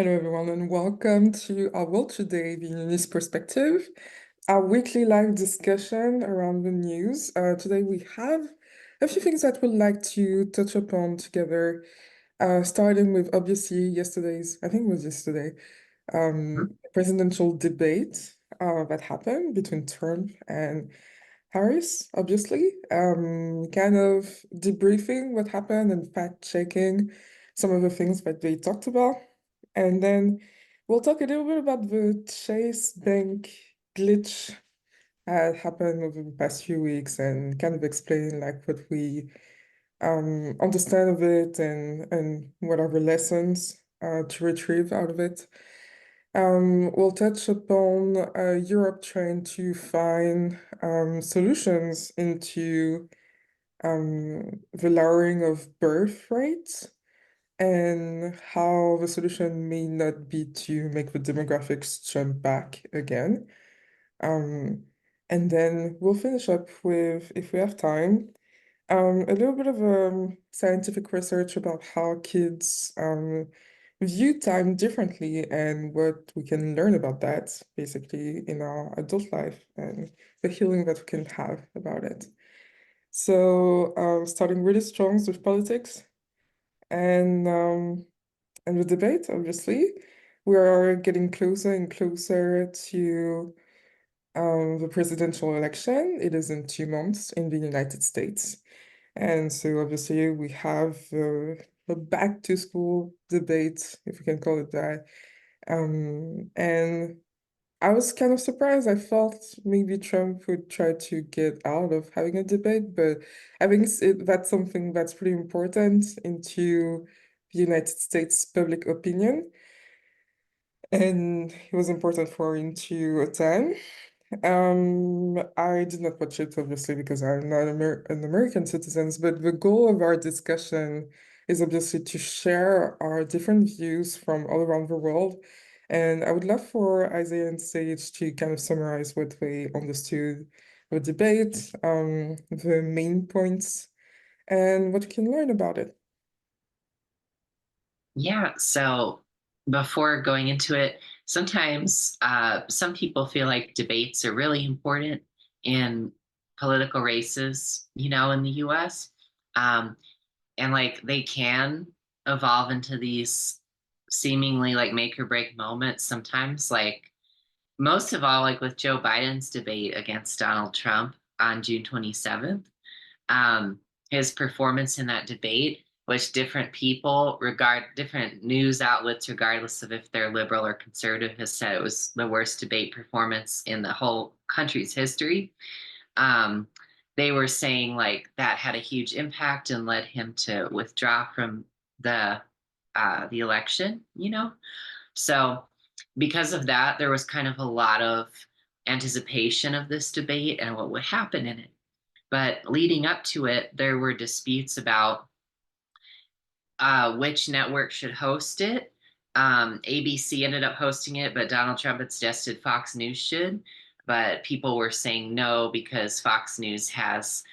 Hello, everyone, and welcome to our World Today, the Unionist Perspective, our weekly live discussion around the news. Today, we have a few things that we'd like to touch upon together, starting with obviously I think it was yesterday, presidential debate that happened between Trump and Harris, obviously. Kind of debriefing what happened and fact-checking some of the things that they talked about. And then we'll talk a little bit about the Chase Bank glitch that happened over the past few weeks and kind of explain like what we understand of it and what are the lessons to retrieve out of it. We'll touch upon Europe trying to find solutions into the lowering of birth rates and how the solution may not be to make the demographics jump back again. And then we'll finish up with, if we have time, a little bit of scientific research about how kids view time differently and what we can learn about that basically in our adult life and the healing that we can have about it. So starting really strong with politics and and the debate, obviously. We are getting closer and closer to the presidential election. It is in 2 months in the United States. And so obviously we have a back to school debate, if we can call it that. And I was kind of surprised. I felt maybe Trump would try to get out of having a debate, but I think that's something that's pretty important into the United States public opinion. And it was important for him to attend. I did not watch it, obviously, because I'm not an American citizen, but the goal of our discussion is obviously to share our different views from all around the world. And I would love for Isaiah and Sage to kind of summarize what they understood the debate, the main points, and what you can learn about it. Yeah, so before going into it, sometimes some people feel like debates are really important in political races, in the US. Um, and like they can evolve into these seemingly like make or break moments sometimes, like most of all, like with Joe Biden's debate against Donald Trump on June 27th. um, his performance in that debate, which different people regard, different news outlets, regardless of if they're liberal or conservative, has said it was the worst debate performance in the whole country's history. Um, they were saying like that had a huge impact and led him to withdraw from the election. So because of that, there was kind of a lot of anticipation of this debate and what would happen in it. But leading up to it, there were disputes about which network should host it. ABC ended up hosting it, but Donald Trump had suggested Fox News should. But people were saying no because Fox News has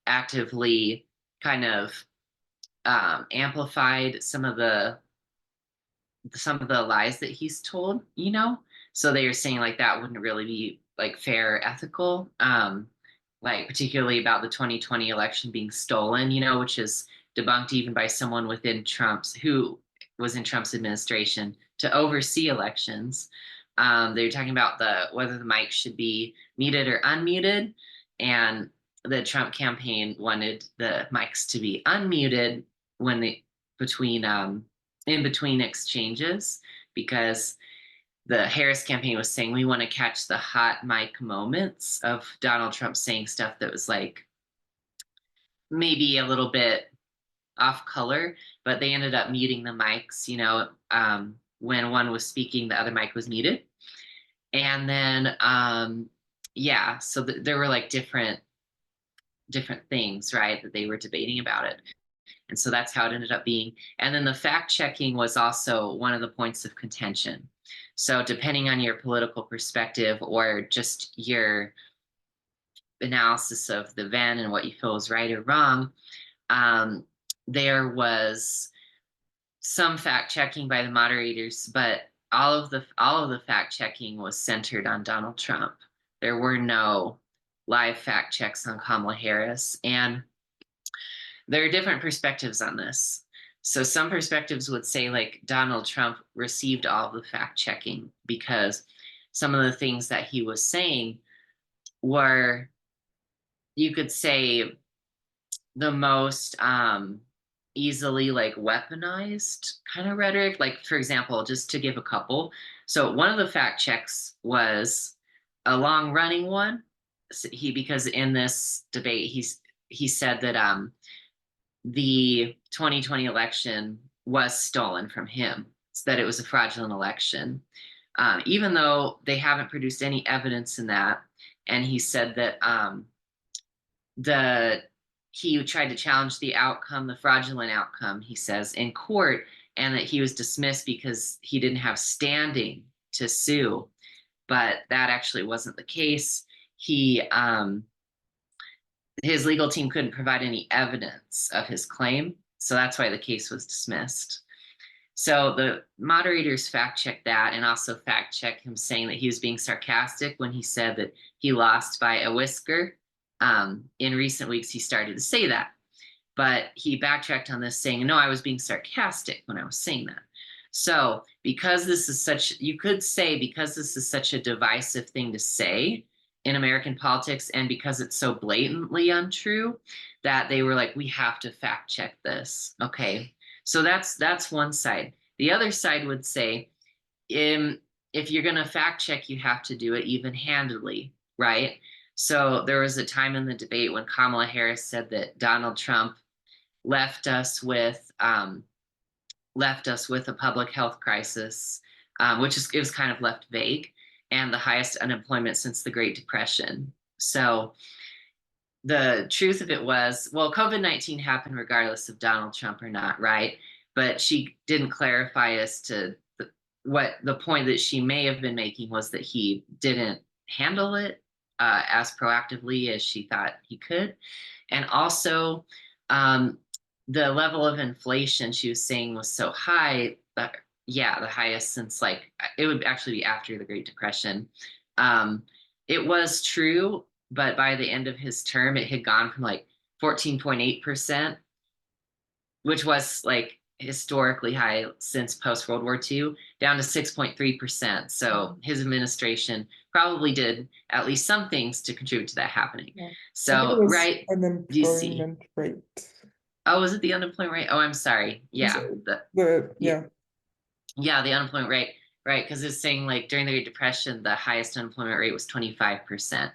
actively kind of amplified some of the lies that he's told. So they were saying like that wouldn't really be like fair or ethical. Like particularly about the 2020 election being stolen, which is debunked even by someone within who was in Trump's administration to oversee elections. They were talking about whether the mic should be muted or unmuted, and the Trump campaign wanted the mics to be unmuted when they between in between exchanges, because the Harris campaign was saying we want to catch the hot mic moments of Donald Trump saying stuff that was like maybe a little bit off color, but they ended up muting the mics. When one was speaking, the other mic was muted. And then, yeah, so there were like different things, right, that they were debating about it. And so that's how it ended up being. And then the fact checking was also one of the points of contention. So depending on your political perspective or just your analysis of the event and what you feel is right or wrong, um, there was some fact checking by the moderators, but all of the fact checking was centered on Donald Trump. There were no live fact checks on Kamala Harris, and there are different perspectives on this. So some perspectives would say like Donald Trump received all of the fact checking because some of the things that he was saying were, you could say, the most easily like weaponized kind of rhetoric. Like, for example, just to give a couple. So one of the fact checks was a long running one. Because in this debate, he said that the 2020 election was stolen from him, so that it was a fraudulent election, even though they haven't produced any evidence in that. And he said that the he tried to challenge the outcome, the fraudulent outcome, he says, in court, and that he was dismissed because he didn't have standing to sue. But that actually wasn't the case. His legal team couldn't provide any evidence of his claim, so that's why the case was dismissed. So the moderators fact checked that, and also fact checked him saying that he was being sarcastic when he said that he lost by a whisker. In recent weeks, he started to say that, but he backtracked on this, saying, no, I was being sarcastic when I was saying that. So because this is such, you could say, because this is such a divisive thing to say in American politics, and because it's so blatantly untrue, that they were like, we have to fact check this. Okay. So that's one side. The other side would say, if you're going to fact check, you have to do it even-handedly, right? So there was a time in the debate when Kamala Harris said that Donald Trump left us with a public health crisis, it was kind of left vague, and the highest unemployment since the Great Depression. So the truth of it was, well, COVID-19 happened regardless of Donald Trump or not, right? But she didn't clarify as to what the point that she may have been making was that he didn't handle it as proactively as she thought he could. And also, the level of inflation she was saying was so high that, yeah, the highest since, like, it would actually be after the Great Depression. It was true, but by the end of his term, it had gone from like 14.8%, which was like historically high since post World War II, down to 6.3%. So his administration probably did at least some things to contribute to that happening. Yeah. I think it So, was right, you see. unemployment rate. Oh, was it the unemployment rate? Oh, I'm sorry. Yeah. Yeah. Yeah, the unemployment rate, right? Because it's saying like during the Great Depression, the highest unemployment rate was 25%.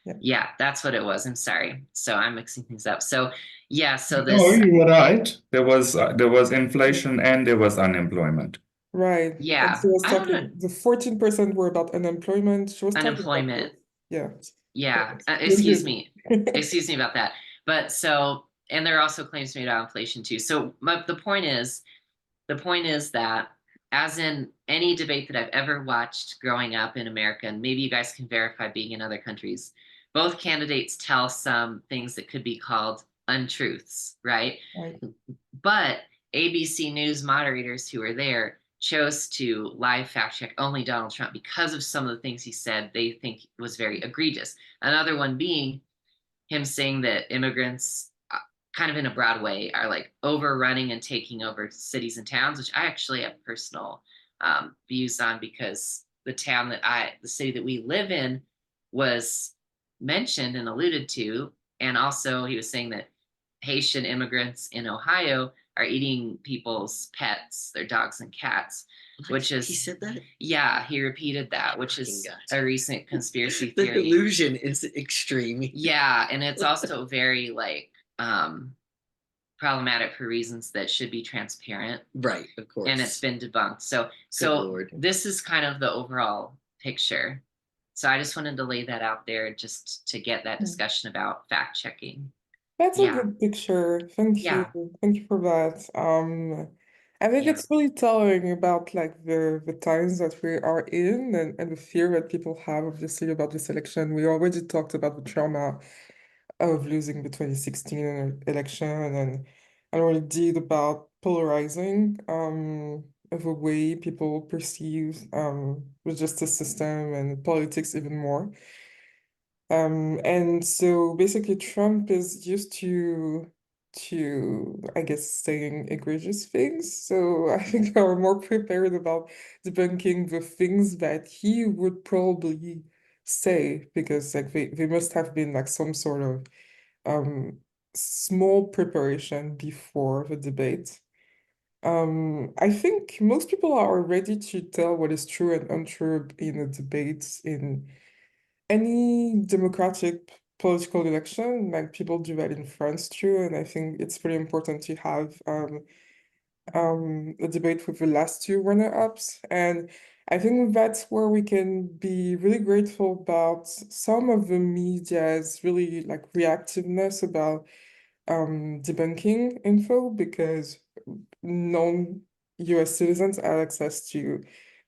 Yeah. Yeah, that's what it was. I'm sorry. So I'm mixing things up. So yeah, so No, this, you were right. There was inflation and there was unemployment. Right. And yeah, she was I don't know, talking, the 14% were about unemployment. She was talking about unemployment. both. Yeah. Yeah, excuse Usually. me. Excuse me about that. But so, and there are also claims made about inflation too. So the point is that, as in any debate that I've ever watched growing up in America, and maybe you guys can verify being in other countries, both candidates tell some things that could be called untruths, right? Right. But ABC News moderators who were there chose to live fact check only Donald Trump because of some of the things he said they think was very egregious. Another one being him saying that immigrants, kind of in a broad way, are like overrunning and taking over cities and towns, which I actually have personal views on, because the city that we live in was mentioned and alluded to. And also he was saying that Haitian immigrants in Ohio are eating people's pets, their dogs and cats, which is, he said that? Yeah, he repeated that, which is a recent conspiracy The theory. delusion is extreme. Yeah, and it's also very like problematic for reasons that should be transparent. Right, of course. And it's been debunked. So Lord. This is kind of the overall picture. So I just wanted to lay that out there just to get that discussion about fact checking. That's a Yeah. good picture. Thank Yeah. you. Thank you for that. I think Yeah. it's really telling about like the times that we are in, and the fear that people have obviously about this election. We already talked about the trauma of losing the 2016 election, and already did about polarizing of the way people perceive the justice system and politics even more. And so basically Trump is used to I guess saying egregious things. So I think are more prepared about debunking the things that he would probably say, because like they must have been like some sort of small preparation before the debate. I think most people are ready to tell what is true and untrue in a debate in any democratic political election. Like people do that in France too, and I think it's pretty important to have a debate with the last two runner-ups. And I think that's where we can be really grateful about some of the media's really like reactiveness about debunking info, because non-US citizens had access to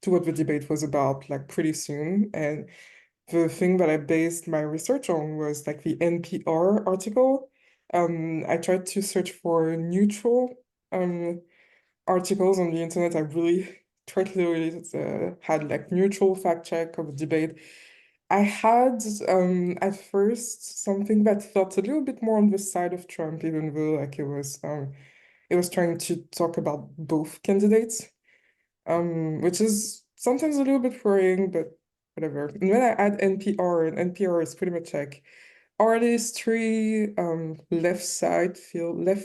what the debate was about like pretty soon. And the thing that I based my research on was like the NPR article. I tried to search for neutral articles on the internet. I really tried to had like neutral fact check of the debate. I had at first something that felt a little bit more on the side of Trump, even though like it was trying to talk about both candidates, which is sometimes a little bit worrying, but whatever. And then I add NPR, and NPR is pretty much like artistry, left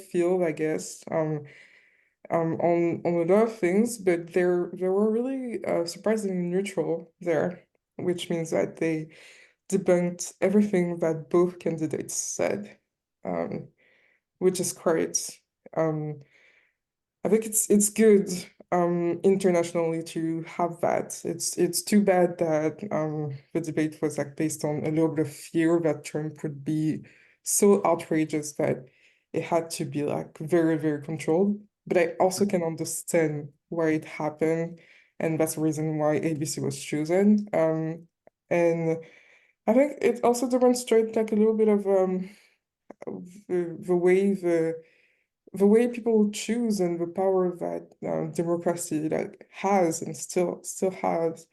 field, I guess, on a lot of things, but they were really surprisingly neutral there, which means that they debunked everything that both candidates said, which is great. I think it's good internationally to have that. It's too bad that the debate was like based on a little bit of fear that Trump would be so outrageous that it had to be like very, very controlled. But I also can understand why it happened, and that's the reason why ABC was chosen. And I think it also demonstrates like a little bit of the way the way people choose and the power that democracy like has and still has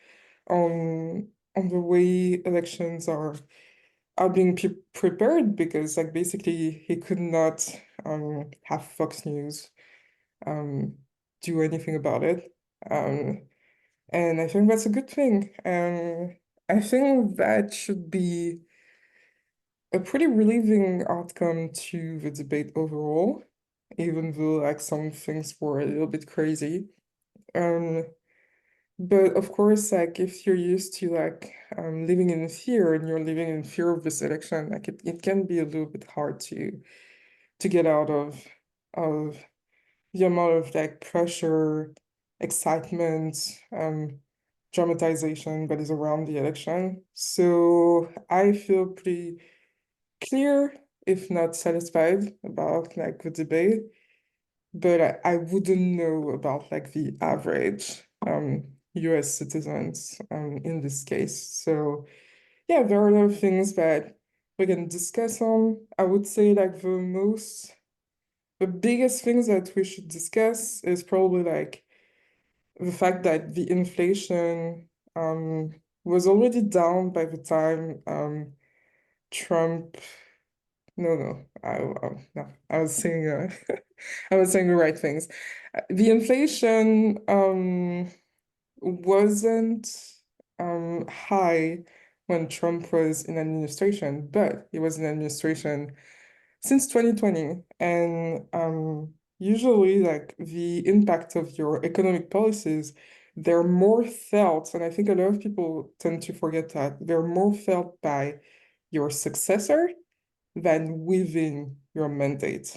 on the way elections are being prepared, because like basically he could not have Fox News um do anything about it, and I think that's a good thing. I think that should be a pretty relieving outcome to the debate overall, even though like some things were a little bit crazy. Um, but of course, like if you're used to like living in fear and you're living in fear of this election, like it can be a little bit hard to get out of the amount of like pressure, excitement, dramatization that is around the election. So I feel pretty clear, if not satisfied, about like the debate, but I wouldn't know about like the average US citizens in this case. So yeah, there are a lot of things that we can discuss on. I would say like the biggest things that we should discuss is probably like the fact that the inflation was already down by the time Trump. No, no, I was saying I was saying the right things. The inflation wasn't high when Trump was in administration, but he was in administration since 2020, and usually like the impact of your economic policies, they're more felt, and I think a lot of people tend to forget that they're more felt by your successor than within your mandate.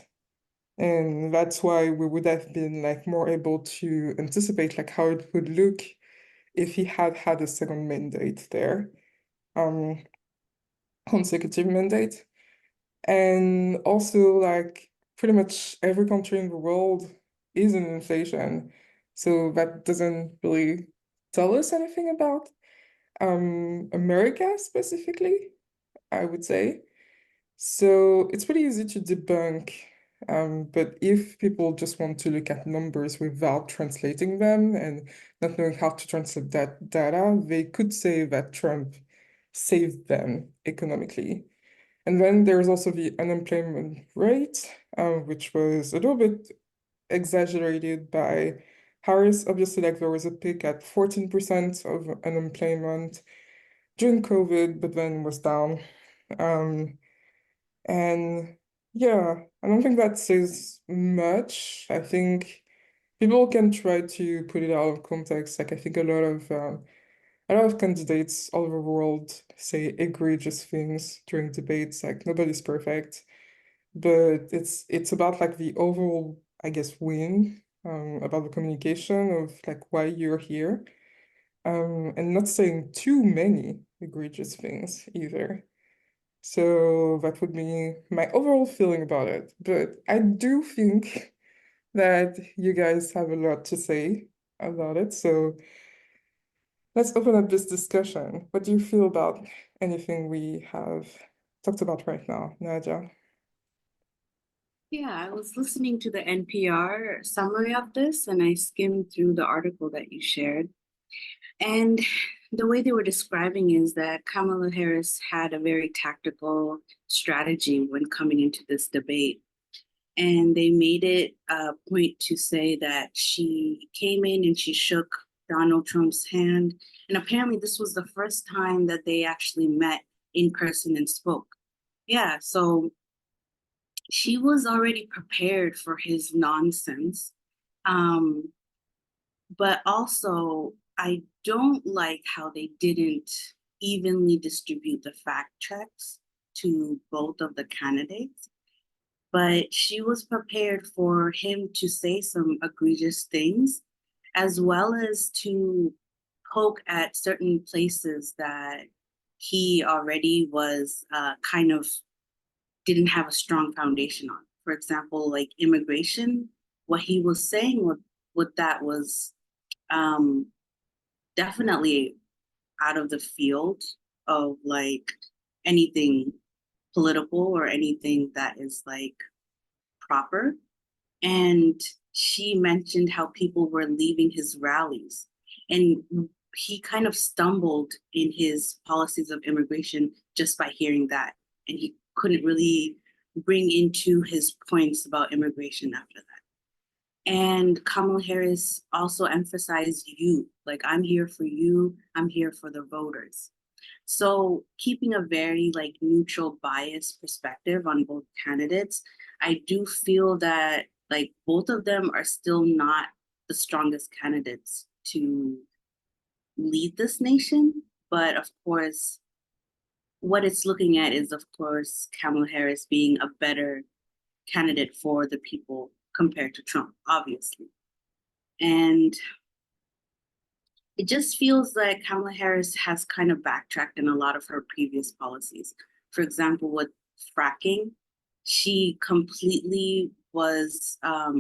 And that's why we would have been like more able to anticipate like how it would look if he had had a second mandate there, um, consecutive mandate. And also like pretty much every country in the world is in inflation. So that doesn't really tell us anything about America specifically, I would say. So it's pretty easy to debunk But if people just want to look at numbers without translating them and not knowing how to translate that data, they could say that Trump saved them economically. And then there's also the unemployment rate, which was a little bit exaggerated by Harris. Obviously, like there was a peak at 14% of unemployment during COVID, but then was down. And yeah, I don't think that says much. I think people can try to put it out of context. Like I think a lot of candidates all over the world say egregious things during debates. Like nobody's perfect, but it's about like the overall, I guess, win, about the communication of like why you're here, and not saying too many egregious things either. So that would be my overall feeling about it. But I do think that you guys have a lot to say about it. So let's open up this discussion. What do you feel about anything we have talked about right now, Nadia? Yeah, I was listening to the NPR summary of this and I skimmed through the article that you shared. And the way they were describing is that Kamala Harris had a very tactical strategy when coming into this debate. And they made it a point to say that she came in and she shook Donald Trump's hand. And apparently this was the first time that they actually met in person and spoke. Yeah, so she was already prepared for his nonsense. But also, I don't like how they didn't evenly distribute the fact checks to both of the candidates. But she was prepared for him to say some egregious things, as well as to poke at certain places that he already was kind of didn't have a strong foundation on. For example, like immigration, what he was saying with that was definitely out of the field of like anything political or anything that is like proper. And she mentioned how people were leaving his rallies. And he kind of stumbled in his policies of immigration just by hearing that. And he couldn't really bring into his points about immigration after that. And Kamala Harris also emphasized you, like, I'm here for you, I'm here for the voters. So keeping a very like neutral bias perspective on both candidates, I do feel that like both of them are still not the strongest candidates to lead this nation. But of course, what it's looking at is, of course, Kamala Harris being a better candidate for the people compared to Trump, obviously. And it just feels like Kamala Harris has kind of backtracked in a lot of her previous policies. For example, with fracking, she completely was for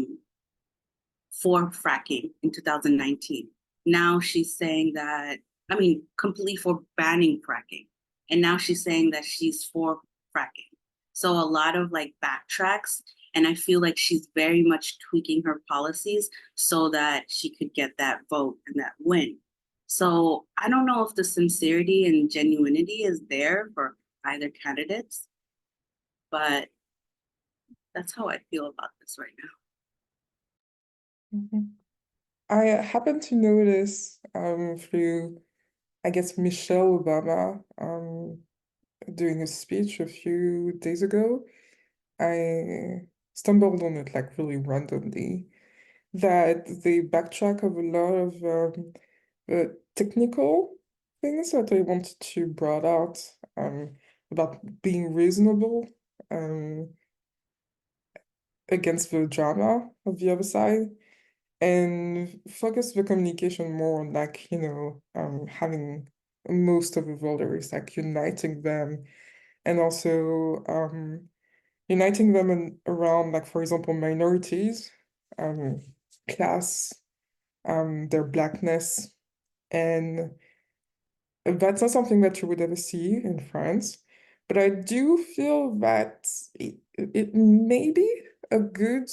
fracking in 2019. Now she's saying that, I mean, completely for banning fracking. And now she's saying that she's for fracking. So a lot of like backtracks. And I feel like she's very much tweaking her policies so that she could get that vote and that win. So I don't know if the sincerity and genuinity is there for either candidates, but that's how I feel about this right now. Mhm. I happen to notice through, I guess, Michelle Obama doing a speech a few days ago. I stumbled on it like really randomly, that they backtrack of a lot of technical things that they wanted to brought out, about being reasonable um, against the drama of the other side, and focus the communication more on like, having most of the voters, like uniting them, and also uniting them around, like, for example, minorities, class, their blackness. And that's not something that you would ever see in France. But I do feel that it maybe a good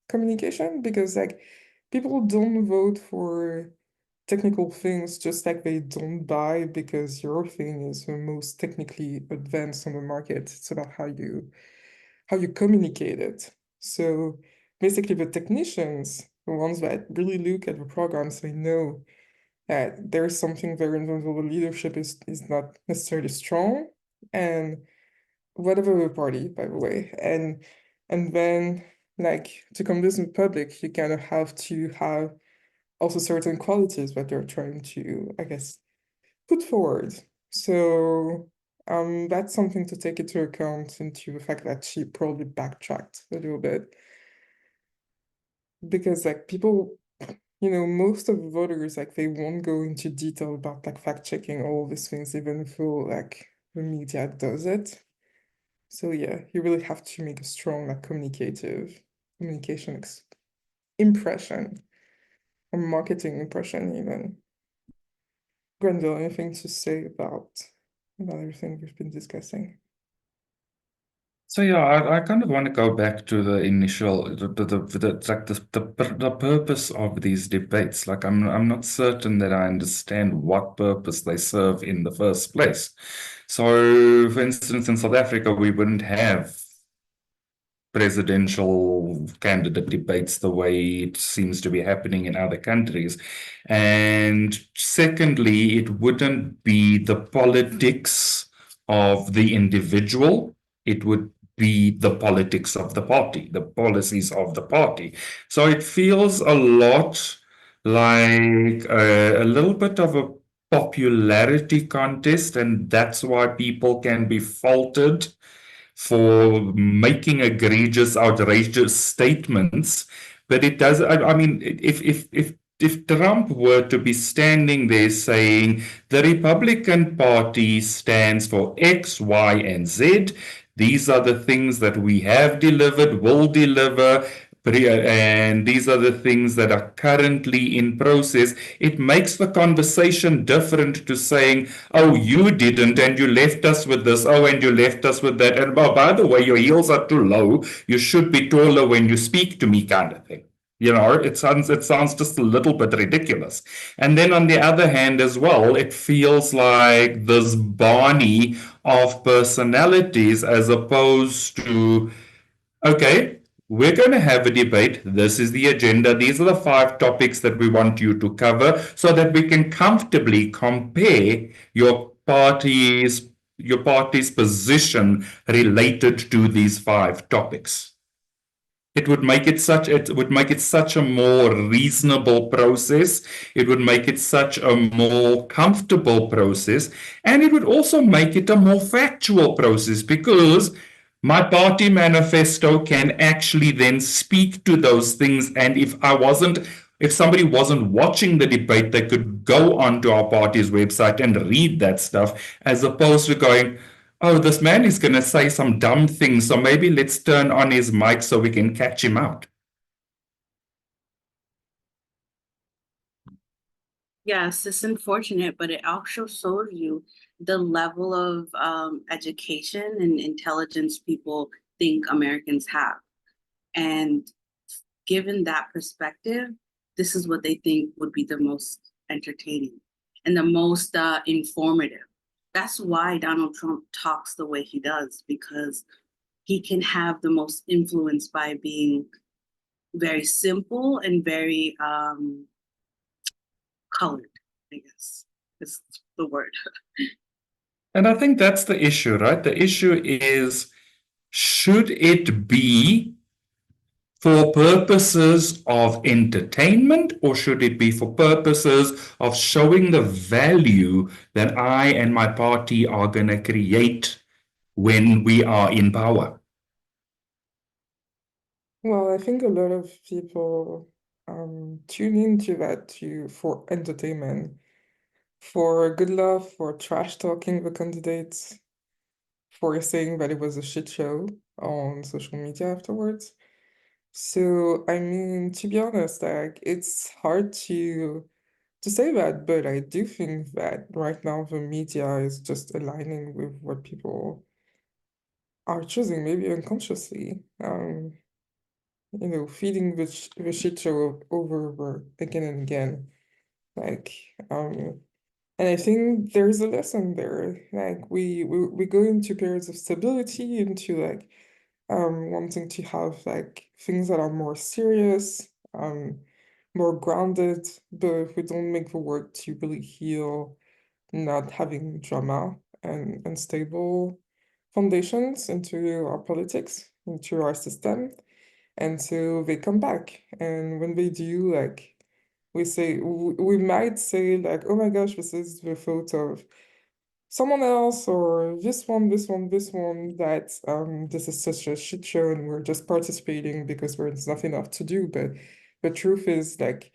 communication because like people don't vote for technical things just like they don't buy because your thing is the most technically advanced on the market. It's about how you communicate it. So basically the technicians, the ones that really look at the programs, they know that there's something there in terms of the leadership is not necessarily strong and whatever the party, by the way. And then like to convince the public, you kind of have to have also certain qualities that they're trying to, I guess, put forward. So that's something to take into account into the fact that she probably backtracked a little bit. Because like people, most of the voters, like they won't go into detail about like fact checking all these things, even though like the media does it. So yeah, you really have to make a strong like communication impression or marketing impression even. Grenville, anything to say about everything we've been discussing? So yeah, I kind of want to go back to the initial the purpose of these debates. Like I'm not certain that I understand what purpose they serve in the first place. So for instance, in South Africa, we wouldn't have presidential candidate debates the way it seems to be happening in other countries. And secondly, it wouldn't be the politics of the individual. It would be the politics of the party, the policies of the party. So it feels a lot like a little bit of a popularity contest, and that's why people can be faulted for making egregious, outrageous statements. But it does, I mean, if Trump were to be standing there saying the Republican Party stands for X, Y, and Z, these are the things that we have delivered, will deliver, and these are the things that are currently in process, it makes the conversation different to saying, oh, you didn't, and you left us with this, oh, and you left us with that, and oh, by the way, your heels are too low, you should be taller when you speak to me, kind of thing. It sounds just a little bit ridiculous. And then on the other hand as well, it feels like this Barney of personalities as opposed to, okay, we're going to have a debate. This is the agenda. These are the 5 topics that we want you to cover so that we can comfortably compare your party's position related to these 5 topics. It would make it such a more reasonable process. It would make it such a more comfortable process. And it would also make it a more factual process because my party manifesto can actually then speak to those things. And if somebody wasn't watching the debate, they could go onto our party's website and read that stuff, as opposed to going, oh, this man is going to say some dumb thing, so maybe let's turn on his mic so we can catch him out. Yes, it's unfortunate, but it also shows you the level of education and intelligence people think Americans have. And given that perspective, this is what they think would be the most entertaining and the most informative. That's why Donald Trump talks the way he does, because he can have the most influence by being very simple and very colored, I guess is the word. And I think that's the issue, right? The issue is, should it be for purposes of entertainment, or should it be for purposes of showing the value that I and my party are going to create when we are in power? Well, I think a lot of people tune into that for entertainment, for good love, for trash talking the candidates, for saying that it was a shit show on social media afterwards. So, I mean, to be honest, like it's hard to say that, but I do think that right now the media is just aligning with what people are choosing, maybe unconsciously. feeding the shit show over again and again. Like, and I think there's a lesson there. Like we go into periods of stability, into like wanting to have like things that are more serious, more grounded, but if we don't make the work to really heal, not having drama and stable foundations into our politics, into our system. And so they come back. And when they do, like we might say like, oh my gosh, this is the fault of someone else or this one, that this is such a shit show and we're just participating because there's nothing enough to do. But the truth is like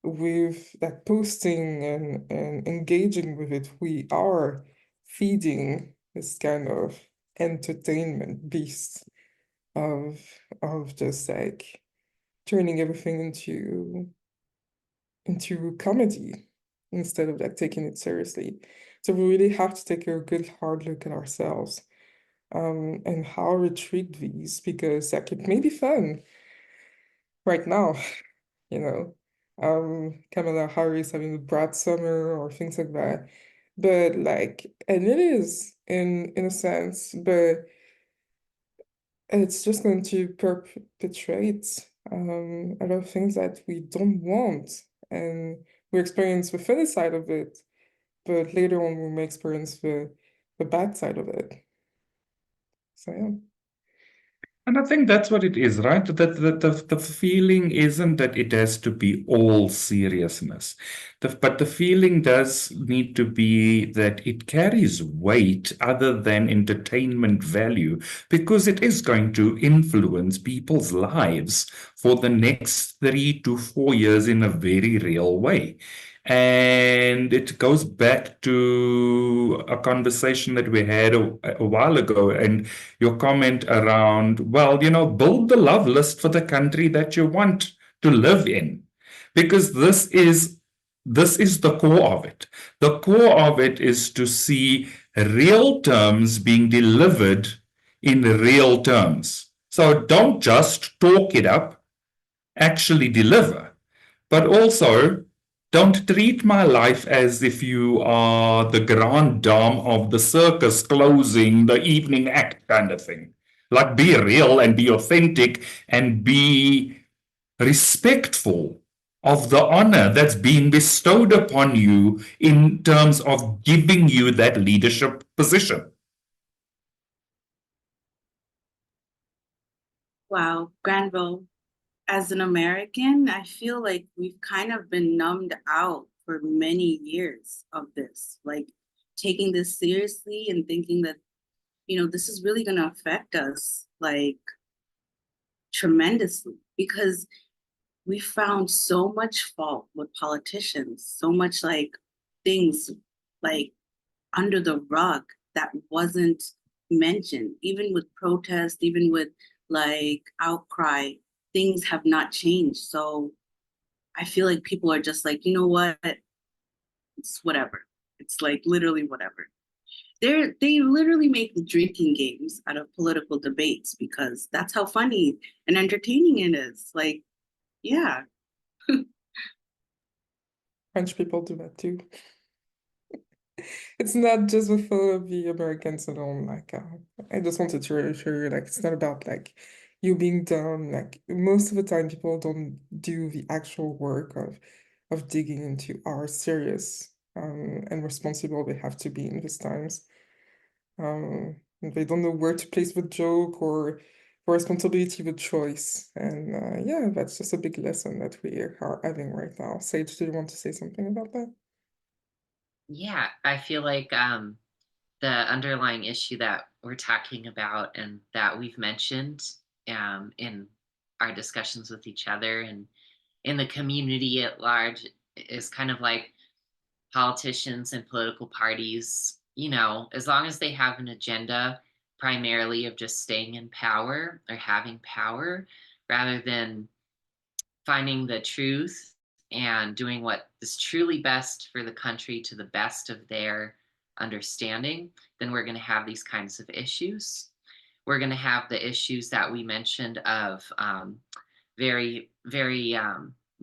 with like posting and engaging with it, we are feeding this kind of entertainment beast of just like turning everything into comedy instead of like taking it seriously. So we really have to take a good hard look at ourselves and how we treat these, because like it may be fun right now, you know. Kamala Harris having a brat summer or things like that. But like, and it is in a sense, but it's just going to perpetuate a lot of things that we don't want. And we experience the funny side of it, but later on we may experience the bad side of it. So yeah. And I think that's what it is, right? That the feeling isn't that it has to be all seriousness. But the feeling does need to be that it carries weight other than entertainment value, because it is going to influence people's lives for the next 3 to 4 years in a very real way. And it goes back to a conversation that we had a while ago, and your comment around, well, build the love list for the country that you want to live in, because this is the core of it. The core of it is to see real terms being delivered in real terms. So don't just talk it up, actually deliver. But also, don't treat my life as if you are the grande dame of the circus closing the evening act kind of thing. Like, be real and be authentic and be respectful of the honor that's being bestowed upon you in terms of giving you that leadership position. Wow, Granville, as an American, I feel like we've kind of been numbed out for many years of this, like taking this seriously and thinking that, this is really going to affect us like tremendously, because we found so much fault with politicians, so much like things like under the rug that wasn't mentioned, even with protest, even with like outcry, things have not changed. So I feel like people are just like, you know what? It's whatever. It's like literally whatever. They literally make drinking games out of political debates because that's how funny and entertaining it is. Like, yeah. French people do that too. It's not just with the Americans alone. Like, I just wanted to reassure you, like, it's not about like you being dumb. Like, most of the time, people don't do the actual work of digging into how serious and responsible they have to be in these times. They don't know where to place the joke or the responsibility, the choice. And yeah, that's just a big lesson that we are having right now. Sage, do you want to say something about that? Yeah, I feel like the underlying issue that we're talking about and that we've mentioned in our discussions with each other and in the community at large is kind of like politicians and political parties, as long as they have an agenda primarily of just staying in power or having power rather than finding the truth and doing what is truly best for the country to the best of their understanding, then we're going to have these kinds of issues. We're going to have the issues that we mentioned of very, very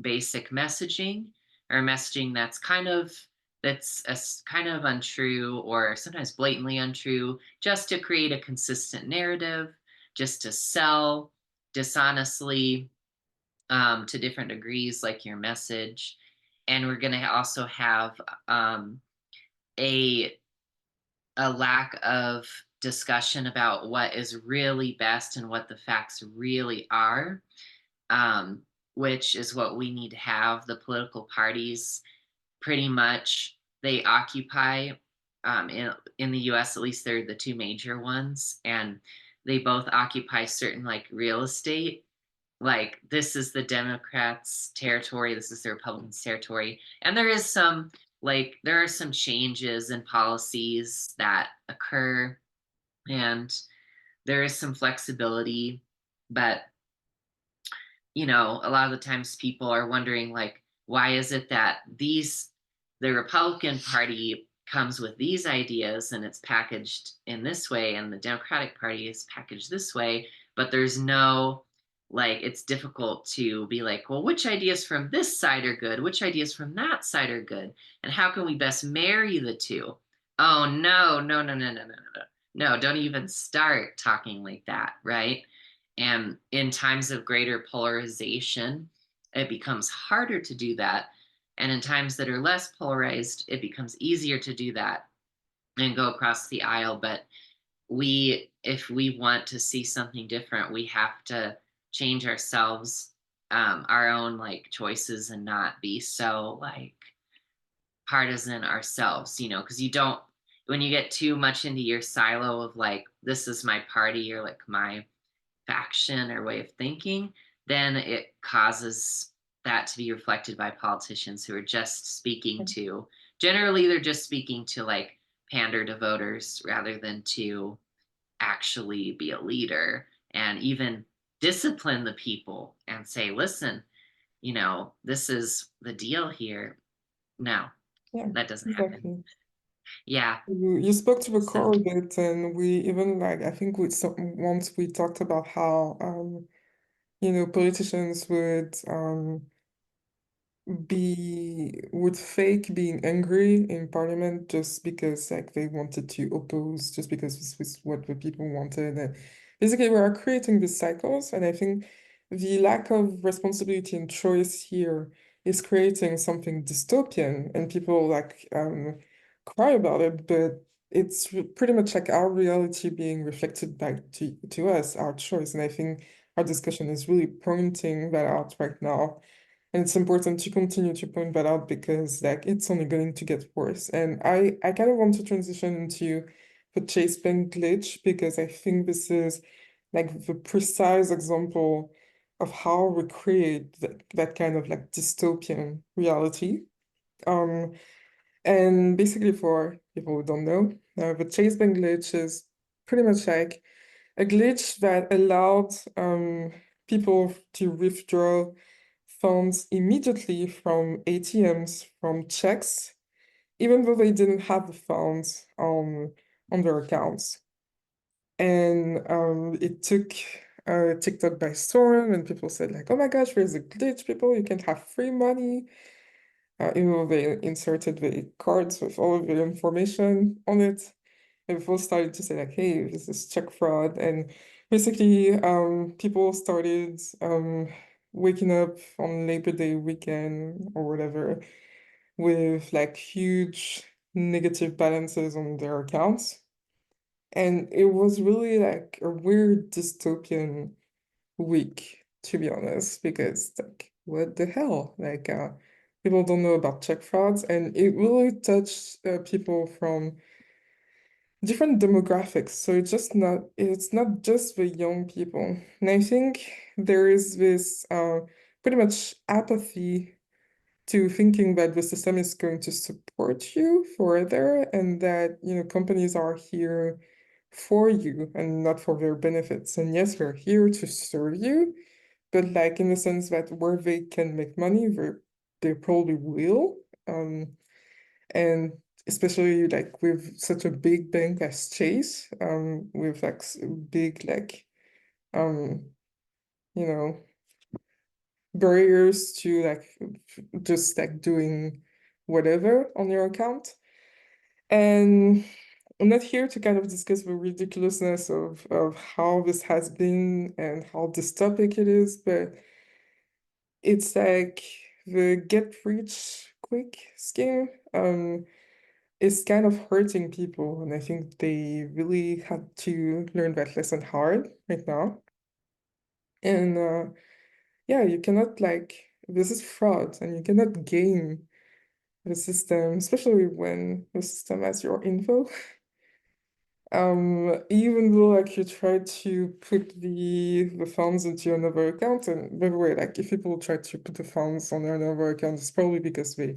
basic messaging, or messaging that's kind of untrue, or sometimes blatantly untrue, just to create a consistent narrative, just to sell dishonestly to different degrees, like your message. And we're going to also have a lack of discussion about what is really best and what the facts really are, which is what we need to have. The political parties pretty much, they occupy, in the US, at least they're the two major ones, and they both occupy certain like real estate. Like, this is the Democrats' territory, this is the Republicans' territory. And there are some changes in policies that occur, and there is some flexibility, but a lot of the times people are wondering, like, why is it that the Republican Party comes with these ideas and it's packaged in this way, and the Democratic Party is packaged this way, but there's no, like, it's difficult to be like, well, which ideas from this side are good? Which ideas from that side are good? And how can we best marry the two? Oh, no, no, no, no, no, no, no, no. No, don't even start talking like that, right? And in times of greater polarization, it becomes harder to do that. And in times that are less polarized, it becomes easier to do that and go across the aisle. But if we want to see something different, we have to change ourselves, our own like choices, and not be so like partisan ourselves, because when you get too much into your silo of like, this is my party, or like my faction or way of thinking, then it causes that to be reflected by politicians who are just speaking to, generally they're just speaking to like pander to voters rather than to actually be a leader and even discipline the people and say, listen, this is the deal here. No, Yeah, that doesn't happen. exactly. Yeah. You spoke to the So- core of it, and we even like I think once we talked about how politicians would fake being angry in parliament just because like they wanted to oppose, just because this was what the people wanted. And basically we are creating these cycles, and I think the lack of responsibility and choice here is creating something dystopian, and people like cry about it, but it's pretty much like our reality being reflected back to us, our choice. And I think our discussion is really pointing that out right now. And it's important to continue to point that out because like it's only going to get worse. And I kind of want to transition into the chase bank glitch, because I think this is like the precise example of how we create that kind of like dystopian reality. And basically, for people who don't know, the chase bank glitch is pretty much like a glitch that allowed people to withdraw funds immediately from ATMs, from checks, even though they didn't have the funds on their accounts. And it took TikTok by storm, and people said like, oh my gosh, there's a glitch, people, you can have free money. Even though they inserted the cards with all of the information on it. And people started to say like, hey, this is check fraud. And basically, people started waking up on Labor Day weekend or whatever with like huge negative balances on their accounts. And it was really like a weird dystopian week, to be honest, because like, what the hell? Like, people don't know about check frauds, and it really touched people from different demographics. So it's not just the young people. And I think there is this pretty much apathy to thinking that the system is going to support you further, and that companies are here for you and not for their benefits. And yes, we're here to serve you, but like in the sense that where they can make money, they probably will. And especially like with such a big bank as Chase, with like big like you know barriers to like just like doing whatever on your account. And I'm not here to kind of discuss the ridiculousness of how this has been and how dystopic it is, but it's like the get rich quick scheme is kind of hurting people, and I think they really had to learn that lesson hard right now. And yeah, you cannot like this is fraud, and you cannot game the system, especially when the system has your info. Even though like you try to put the funds into another account, and by the way, like if people try to put the funds on another account, it's probably because they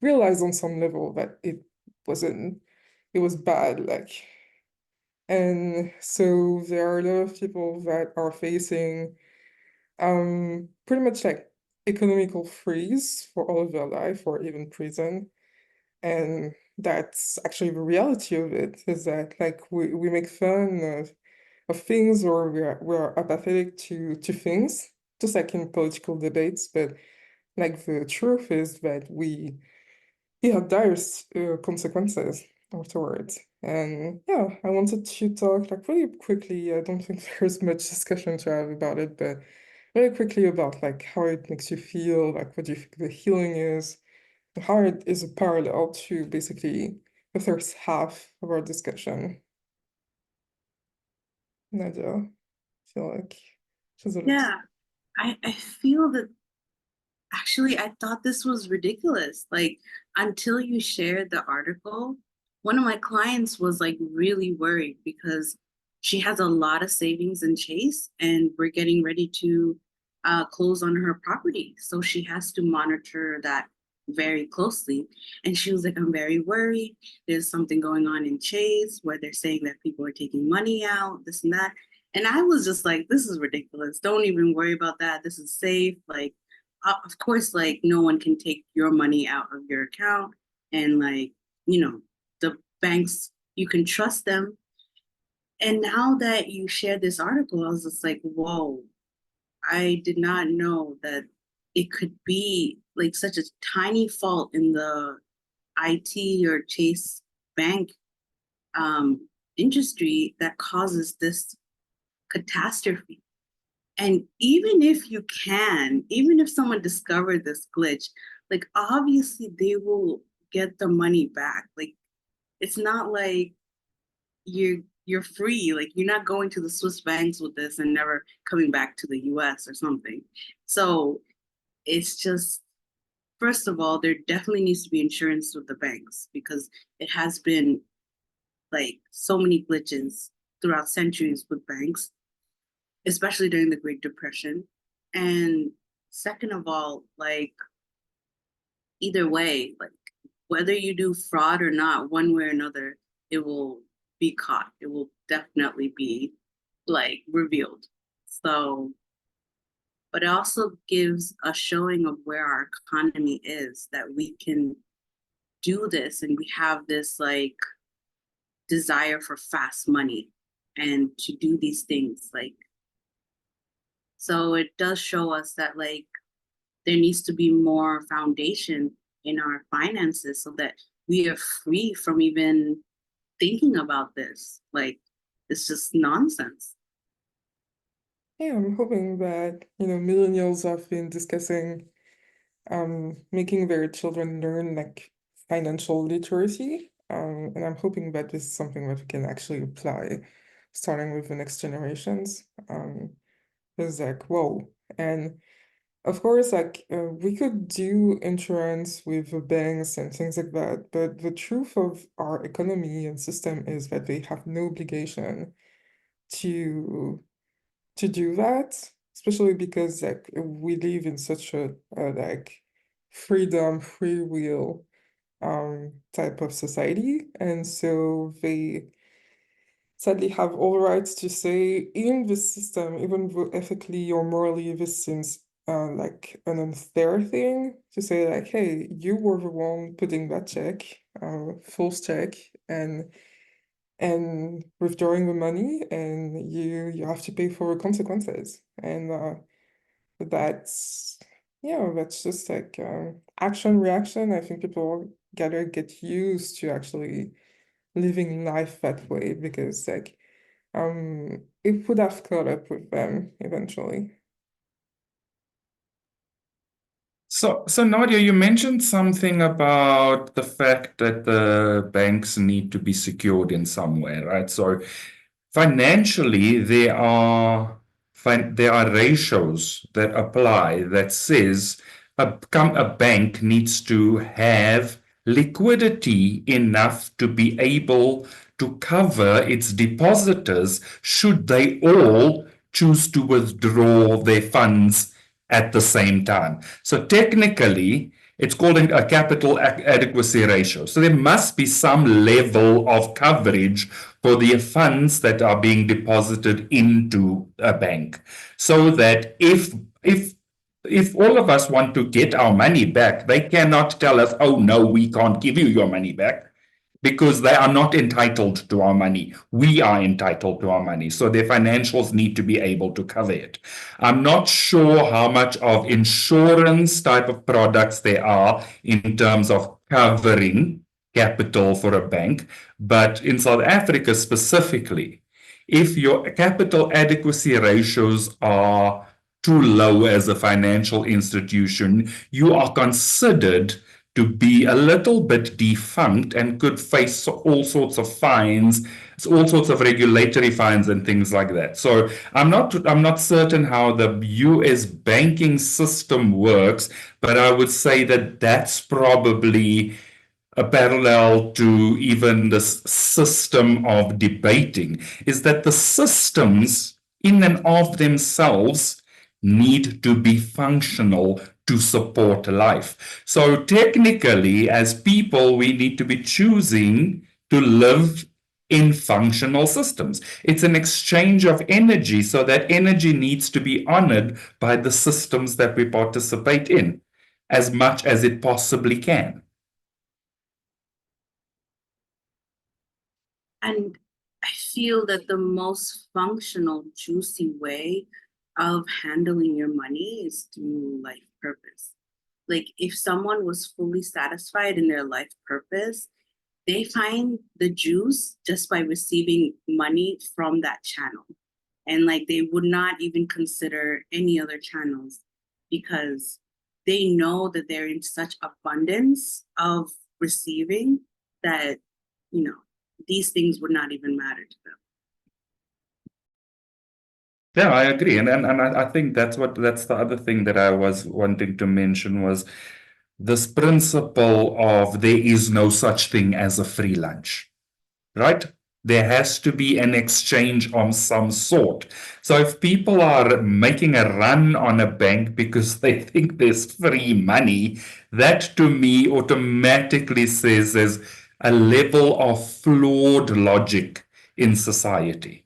realized on some level that it was bad, like. And so there are a lot of people that are facing pretty much like economical freeze for all of their life or even prison. And that's actually the reality of it, is that like we make fun of things, or we're apathetic to things, just like in political debates, but like the truth is that we have dire consequences afterwards. And yeah, I wanted to talk like really quickly. I don't think there's much discussion to have about it, but really quickly about like how it makes you feel, like what do you think the healing is, and how it is a parallel to basically the first half of our discussion. Nadia, I feel like she's a Yeah, I feel that actually I thought this was ridiculous. Like until you shared the article, one of my clients was like really worried because she has a lot of savings in Chase and we're getting ready to close on her property. So she has to monitor that very closely. And she was like, I'm very worried. There's something going on in Chase where they're saying that people are taking money out, this and that. And I was just like, this is ridiculous. Don't even worry about that. This is safe. Like, of course, like no one can take your money out of your account. And like, you know, the banks, you can trust them. And now that you shared this article, I was just like, whoa, I did not know that it could be like such a tiny fault in the IT or Chase Bank industry that causes this catastrophe. And even if someone discovered this glitch, like obviously they will get the money back. Like it's not like you're free. Like you're not going to the Swiss banks with this and never coming back to the US or something. So it's just, first of all, there definitely needs to be insurance with the banks because it has been like so many glitches throughout centuries with banks, especially during the Great Depression. And second of all, like either way, like whether you do fraud or not, one way or another, it will be caught. It will definitely be like revealed. So, but it also gives a showing of where our economy is, that we can do this and we have this like desire for fast money and to do these things. Like, so it does show us that like there needs to be more foundation in our finances so that we are free from even thinking about this. Like, it's just nonsense. Yeah, I'm hoping that, millennials have been discussing making their children learn like financial literacy. And I'm hoping that this is something that we can actually apply starting with the next generations. It's like, whoa. And of course, like we could do insurance with the banks and things like that, but the truth of our economy and system is that they have no obligation to do that, especially because like we live in such a like freedom, free will type of society, and so they sadly have all rights to say in the system, even though ethically or morally this seems like an unfair thing, to say like, hey, you were the one putting that check, false check, and withdrawing the money, and you have to pay for consequences. And that's Yeah, that's just like action reaction. I think people gotta get used to actually living life that way because like it would have caught up with them eventually. So Nadia, you mentioned something about the fact that the banks need to be secured in some way, right? So financially, there are ratios that apply that says a bank needs to have liquidity enough to be able to cover its depositors should they all choose to withdraw their funds at the same time. So technically, it's called a capital adequacy ratio. So there must be some level of coverage for the funds that are being deposited into a bank, so that if all of us want to get our money back, they cannot tell us, oh no, we can't give you your money back, because they are not entitled to our money. We are entitled to our money. So their financials need to be able to cover it. I'm not sure how much of insurance type of products there are in terms of covering capital for a bank, but in South Africa specifically, if your capital adequacy ratios are too low as a financial institution, you are considered to be a little bit defunct and could face all sorts of fines, all sorts of regulatory fines and things like that. So I'm not certain how the US banking system works, but I would say that that's probably a parallel to even this system of debating, is that the systems in and of themselves need to be functional to support life. So technically, as people, we need to be choosing to live in functional systems. It's an exchange of energy, so that energy needs to be honored by the systems that we participate in as much as it possibly can. And I feel that the most functional, juicy way of handling your money is through life purpose. Like if someone was fully satisfied in their life purpose, they find the juice just by receiving money from that channel. And like they would not even consider any other channels because they know that they're in such abundance of receiving that, you know, these things would not even matter to them. Yeah, I agree. And I think that's the other thing that I was wanting to mention was this principle of there is no such thing as a free lunch, right? There has to be an exchange of some sort. So if people are making a run on a bank because they think there's free money, that to me automatically says there's a level of flawed logic in society.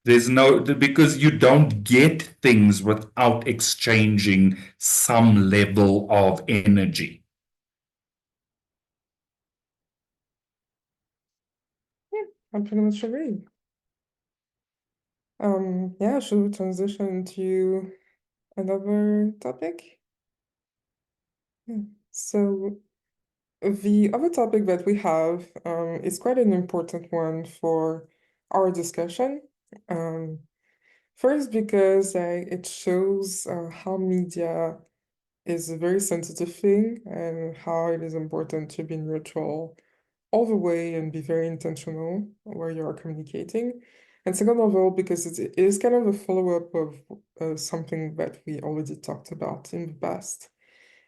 There's no, because you don't get things without exchanging some level of energy. Yeah, I pretty much agree. Yeah, should we transition to another topic? Yeah. So the other topic that we have is quite an important one for our discussion. Um, First, because it shows how media is a very sensitive thing and how it is important to be neutral all the way and be very intentional where you are communicating. And second of all, because it is kind of a follow-up of something that we already talked about in the past.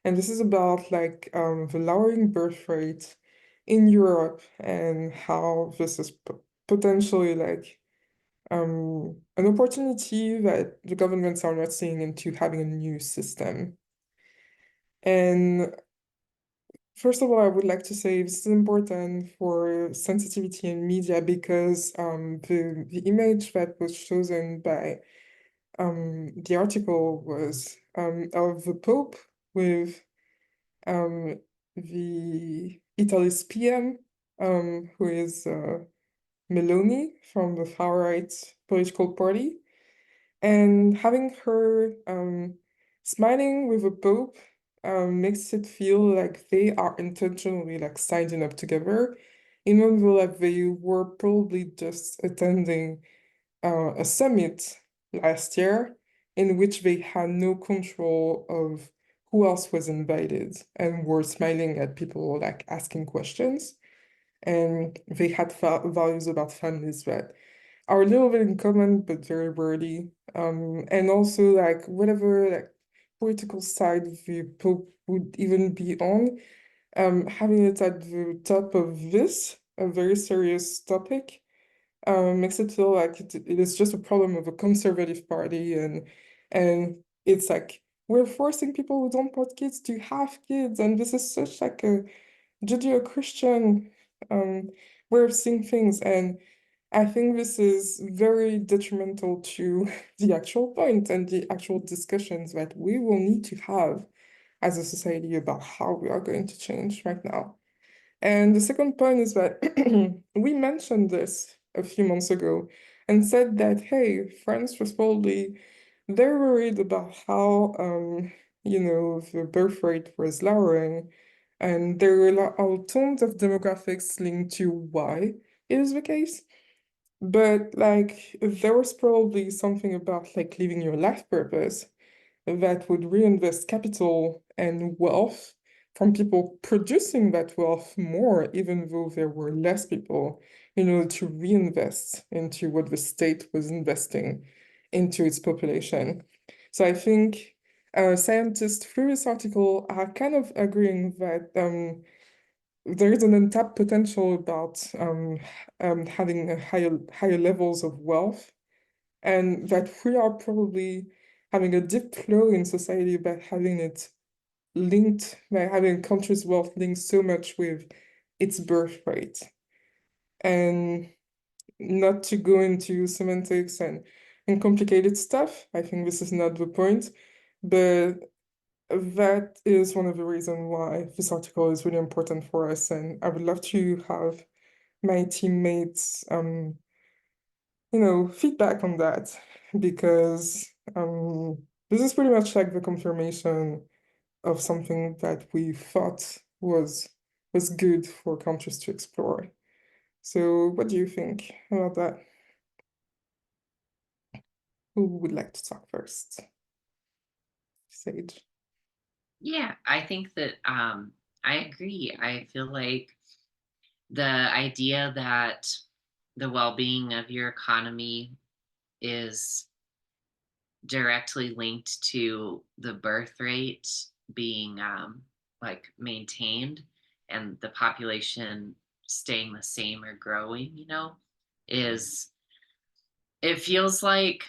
And this is about like the lowering birth rate in Europe and how this is potentially like an opportunity that the governments are not seeing into having a new system. And first of all, I would like to say this is important for sensitivity in media because the image that was chosen by the article was of the Pope with the Italy's PM, who is Meloni from the far right political party, and having her smiling with a Pope makes it feel like they are intentionally like signing up together, even though like they were probably just attending a summit last year in which they had no control of who else was invited and were smiling at people like asking questions. And they had values about families that are a little bit in common, but very wordy. And also like whatever like political side the Pope would even be on, having it at the top of this, a very serious topic, makes it feel like it is just a problem of a conservative party, and it's like we're forcing people who don't want kids to have kids, and this is such like a Judeo-Christian way of seeing things, and I think this is very detrimental to the actual point and the actual discussions that we will need to have as a society about how we are going to change right now. And the second point is that we mentioned this a few months ago and said that, hey, France was probably very worried about how, the birth rate was lowering. And there are tons of demographics linked to why it is the case. But like, there was probably something about like living your life purpose that would reinvest capital and wealth from people producing that wealth more, even though there were less people, to reinvest into what the state was investing into its population. So I think scientists through this article are kind of agreeing that there is an untapped potential about having a higher levels of wealth, and that we are probably having a deep flow in society by having it linked, by having countries' wealth linked so much with its birth rate. And not to go into semantics and complicated stuff, I think this is not the point, but that is one of the reasons why this article is really important for us, and I would love to have my teammates feedback on that, because this is pretty much like the confirmation of something that we thought was good for countries to explore. So what do you think about that? Who would like to talk first? Sage. Yeah, I think that I agree. I feel like the idea that the well-being of your economy is directly linked to the birth rate being like maintained and the population staying the same or growing, is it feels like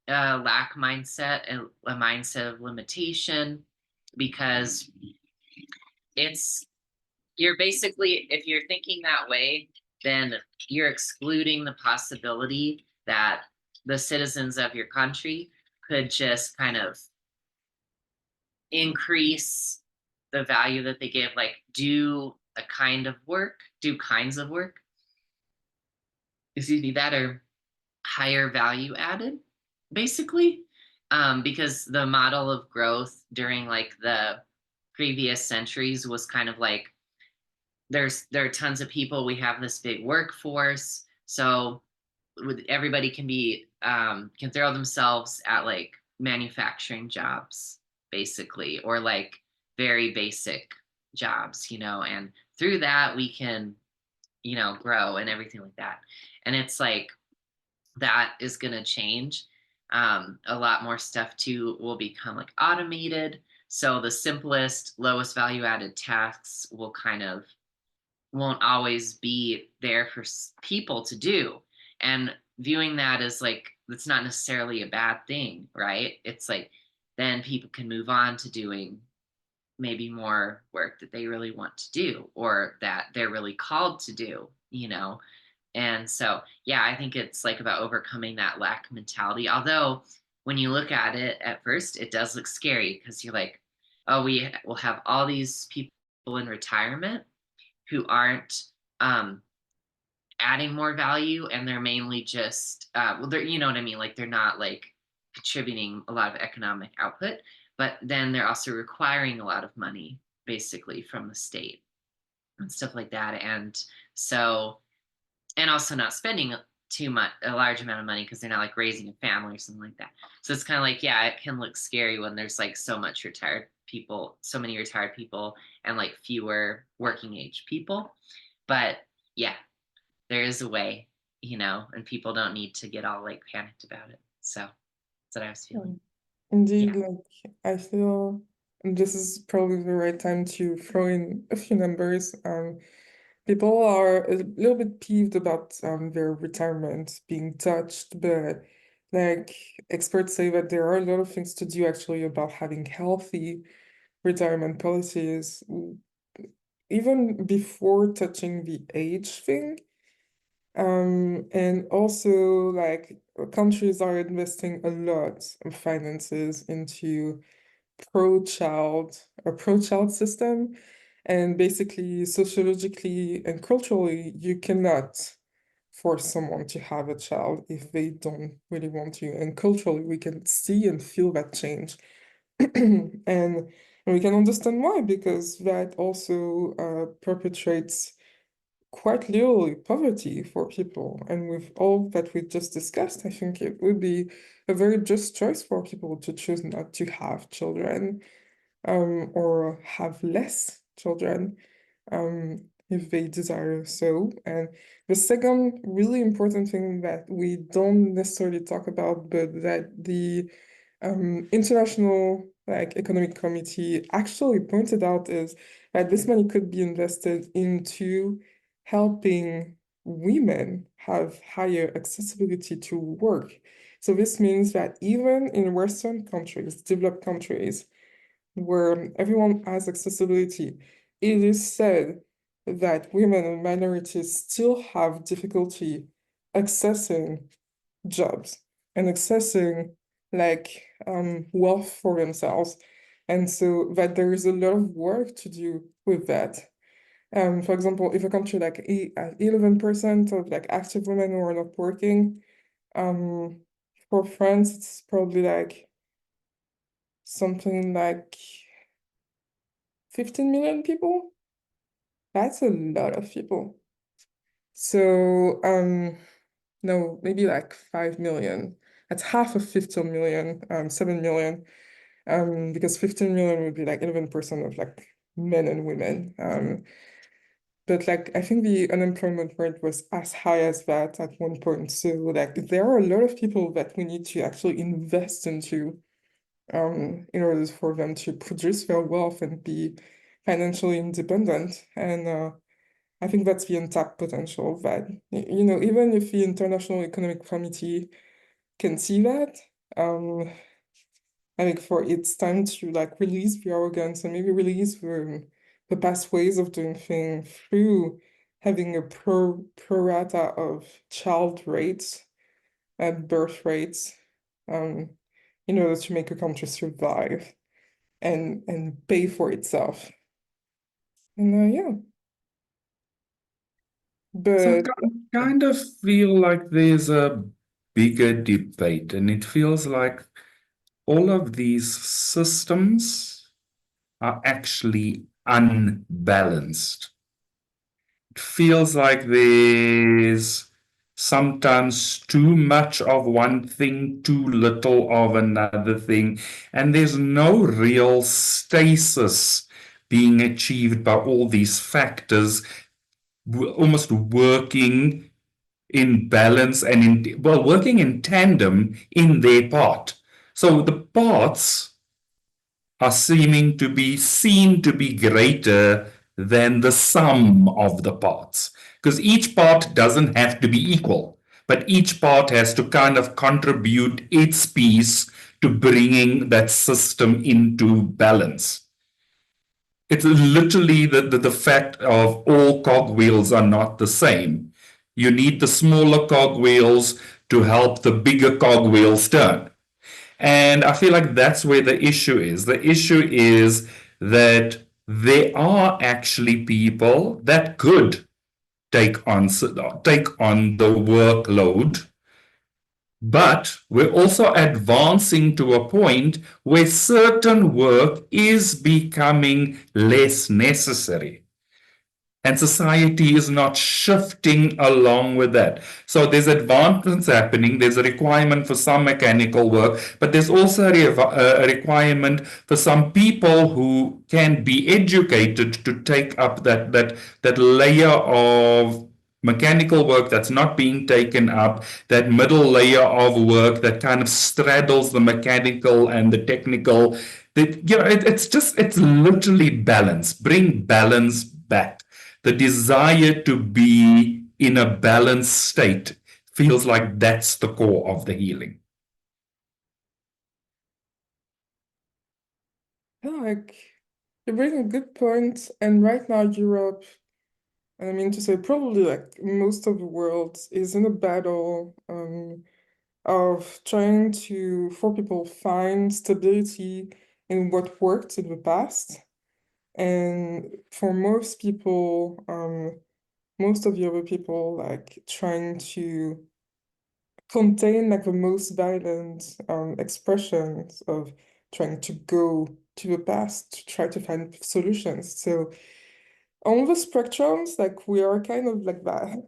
a lack mindset and a mindset of limitation, because it's you're basically, if you're thinking that way, then you're excluding the possibility that the citizens of your country could just kind of increase the value that they give, like do kinds of work, excuse me, that are higher value added, basically. Because the model of growth during like the previous centuries was kind of like there are tons of people, we have this big workforce, so everybody can throw themselves at like manufacturing jobs, basically, or like very basic jobs, and through that we can grow and everything like that. And it's like that is going to change. A lot more stuff too will become like automated, so the simplest, lowest value added tasks won't always be there for people to do. And viewing that as like, that's not necessarily a bad thing, right? It's like, then people can move on to doing maybe more work that they really want to do, or that they're really called to do, And so, yeah, I think it's like about overcoming that lack mentality. Although when you look at it at first, it does look scary, because you're like, oh, we will have all these people in retirement who aren't adding more value, and they're mainly just they're, you know what I mean, like they're not like contributing a lot of economic output. but then they're also requiring a lot of money basically from the state and stuff like that. And so, and also not spending too much, a large amount of money because they're not like raising a family or something like that. So it's kind of like, yeah, it can look scary when there's like so much retired people, so many retired people, and like fewer working age people. But yeah, there is a way, and people don't need to get all like panicked about it. So that's what I was feeling. Indeed, like I feel this is probably the right time to throw in a few numbers. People are a little bit peeved about their retirement being touched, but like experts say that there are a lot of things to do actually about having healthy retirement policies, even before touching the age thing. And also like countries are investing a lot of finances into a pro-child system. And basically, sociologically and culturally, you cannot force someone to have a child if they don't really want to. And culturally, we can see and feel that change. And we can understand why, because that also perpetrates quite literally poverty for people. And with all that we just discussed, I think it would be a very just choice for people to choose not to have children, or have less children, if they desire so. And the second really important thing that we don't necessarily talk about, but that the International Economic Committee actually pointed out, is that this money could be invested into helping women have higher accessibility to work. So this means that even in Western countries, developed countries, where everyone has accessibility, it is said that women and minorities still have difficulty accessing jobs and accessing wealth for themselves. And so that there is a lot of work to do with that. For example, if a country 11% of active women who are not working, for France, it's probably something like 15 million people. That's a lot of people. So, no, maybe 5 million. That's half of 15 million, 7 million. Because 15 million would be 11% of men and women. But I think the unemployment rate was as high as that at one point. So there are a lot of people that we need to actually invest into, in order for them to produce their wealth and be financially independent. And I think that's the untapped potential that, even if the International Economic Committee can see that, I think it's time to release the arrogance and maybe release the past ways of doing things through having a pro rata of child rates and birth rates, in order to make a country survive and pay for itself. And yeah. So But I kind of feel like there's a bigger debate, and it feels like all of these systems are actually unbalanced. It feels like there's sometimes too much of one thing, too little of another thing, and there's no real stasis being achieved by all these factors almost working in balance and working in tandem in their part. So the parts are seeming to be seen to be greater than the sum of the parts, because each part doesn't have to be equal, but each part has to kind of contribute its piece to bringing that system into balance. It's literally the fact of all cogwheels are not the same. You need the smaller cogwheels to help the bigger cogwheels turn. And I feel like that's where the issue is. The issue is that there are actually people that could take on the workload But we're also advancing to a point where certain work is becoming less necessary. And society is not shifting along with that. So there's advancements happening. There's a requirement for some mechanical work, but there's also a requirement for some people who can be educated to take up that layer of mechanical work that's not being taken up, that middle layer of work that kind of straddles the mechanical and the technical. It's literally balance. Bring balance back. The desire to be in a balanced state feels like that's the core of the healing. Yeah, like you bring a good point, and right now Europe, and I mean to say probably like most of the world is in a battle of trying to for people find stability in what worked in the past. And for most people, most of the other people like trying to contain like the most violent expressions of trying to go to the past to try to find solutions. So on the spectrums, like we are kind of like that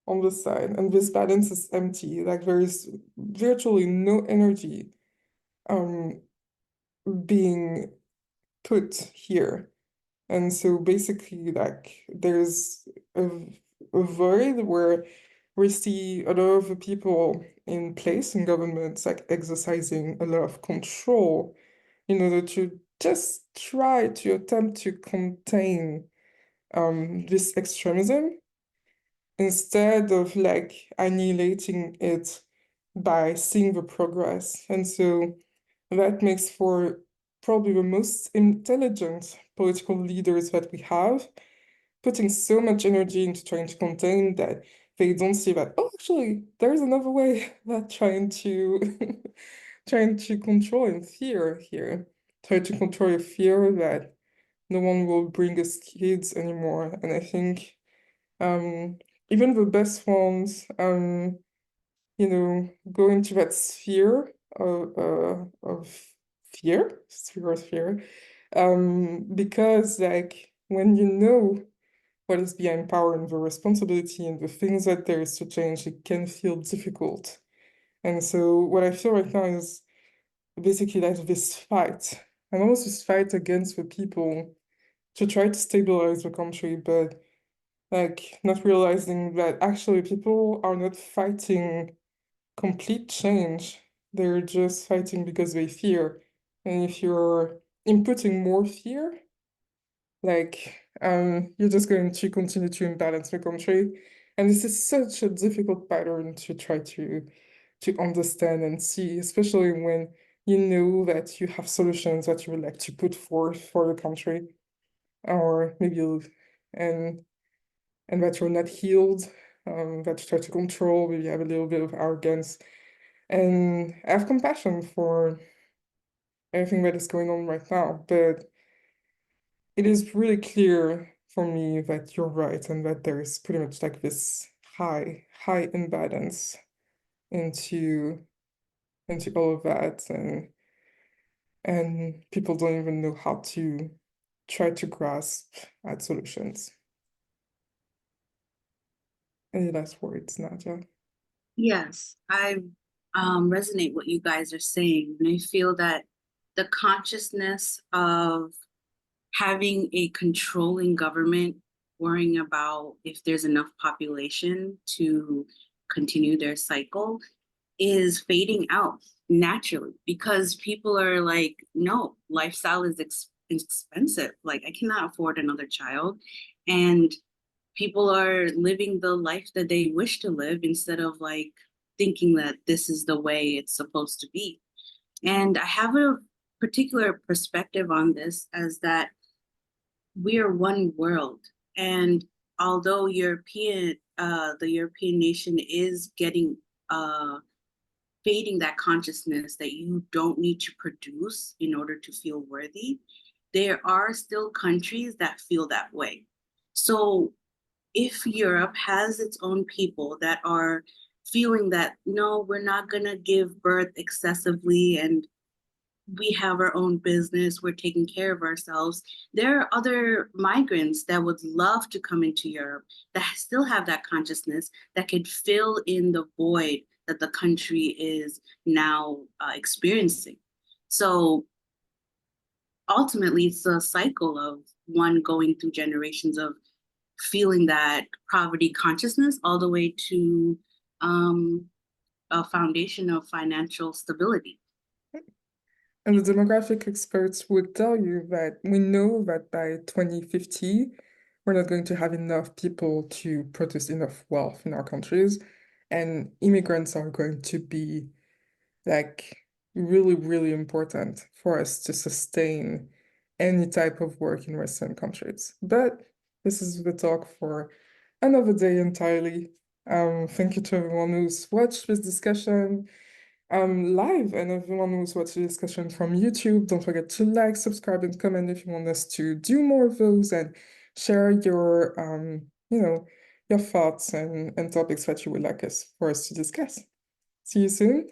on the side, and this balance is empty. Like there is virtually no energy being put here. And so basically, like there's a void where we see a lot of the people in place in governments like exercising a lot of control in order to just try to attempt to contain this extremism instead of like annihilating it by seeing the progress. And so that makes for probably the most intelligent political leaders that we have, putting so much energy into trying to contain that they don't see that, oh, actually, there's another way that trying to trying to control and fear here. Try to control a fear that no one will bring us kids anymore. And I think even the best ones, go into that sphere of fear, because like when you know what is behind power and the responsibility and the things that there is to change, it can feel difficult. And so what I feel right now is basically like this fight, and almost this fight against the people to try to stabilize the country, but like not realizing that actually people are not fighting complete change. They're just fighting because they fear. And if you're inputting more fear, like you're just going to continue to imbalance the country. And this is such a difficult pattern to try to understand and see, especially when you know that you have solutions that you would like to put forth for the country, or maybe and and that you're not healed, that you try to control, maybe have a little bit of arrogance, and have compassion for everything that is going on right now. But it is really clear for me that you're right, and that there is pretty much like this high imbalance into all of that, and people don't even know how to try to grasp at solutions. Any last words, Nadia? Yes, I resonate what you guys are saying, and I feel that the consciousness of having a controlling government, worrying about if there's enough population to continue their cycle, is fading out naturally, because people are like, no, lifestyle is expensive. Like, I cannot afford another child. And people are living the life that they wish to live instead of like thinking that this is the way it's supposed to be. And I have a particular perspective on this, as that we are one world. And although the European nation is getting fading that consciousness that you don't need to produce in order to feel worthy, there are still countries that feel that way. So if Europe has its own people that are feeling that no, we're not gonna give birth excessively and we have our own business, we're taking care of ourselves. There are other migrants that would love to come into Europe that still have that consciousness that could fill in the void that the country is now experiencing. So ultimately, it's a cycle of one going through generations of feeling that poverty consciousness all the way to a foundation of financial stability. And the demographic experts would tell you that we know that by 2050, we're not going to have enough people to produce enough wealth in our countries. And immigrants are going to be like really, really important for us to sustain any type of work in Western countries. But this is the talk for another day entirely. Thank you to everyone who's watched this discussion live and everyone who's watching the discussion from YouTube. Don't forget to like, subscribe, and comment if you want us to do more of those, and share your your thoughts and topics that you would like us to discuss. See you soon.